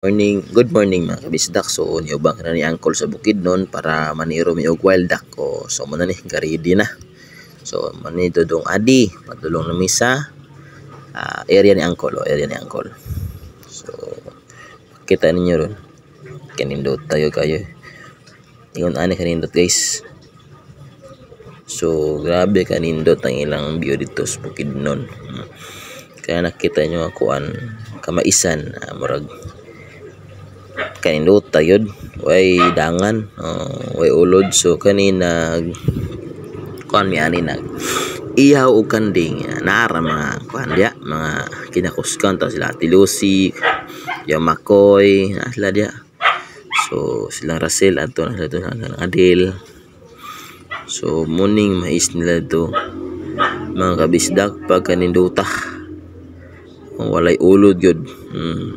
Good morning mga kabisdak. So niubang ka na ni Uncle sa bukid noon para maniro mi og wild duck ko. So muna ni ready na. So manito dong adi padulong na misa area ni Uncle area ni Uncle. So kita ninyo ron. Kanindot tayo kayo. Ingon ani kanindot guys. So grabe kanindot ang ilang view dito sa bukid noon. Kaya nakita nyo ako kamaisan murag kanindot tayod way dangan way ulod. So kanina kuan mi ani nag ihaw og kanding naara mga kuan dia mga kinakuskan ta sila Tilusi yung Makoy sila dia. So silang Russell ato na sila ng Adel. So morning mais nila to mga kabisdak pag kanindota walay ulod yun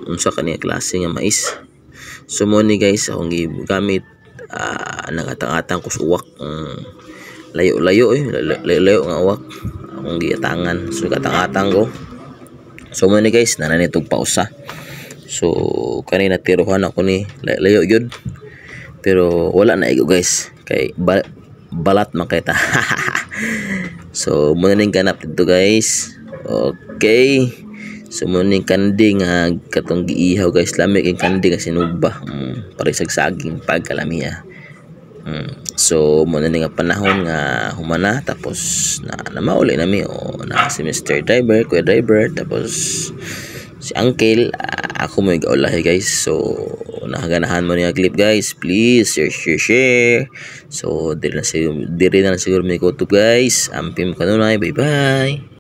unsa kaniya klase nga mais. So mo ni guys akong gigamit nagatang-atang ko suwak layo-layo layo nga uwak akong giatangan. So katang-atang ko. So mo ni guys nananitog pausa. So kanina tiruhan ako ni layo yun pero wala na igo guys kay balat man kay ta. So mo ning ganap dito guys. Okay. So muning kandi nga katong giihaw guys lami kay kandi nga sinugba para sagsaging pagkalamiya. So muna nga panahon nga humana tapos na mauli nami na si Mr. Driver, Kuya Driver tapos si Uncle ako mo gaulahi guys. So nakaganahan mo niya clip guys, please share. So diri na siguro may kutob guys. Ampim kanunay, bye bye.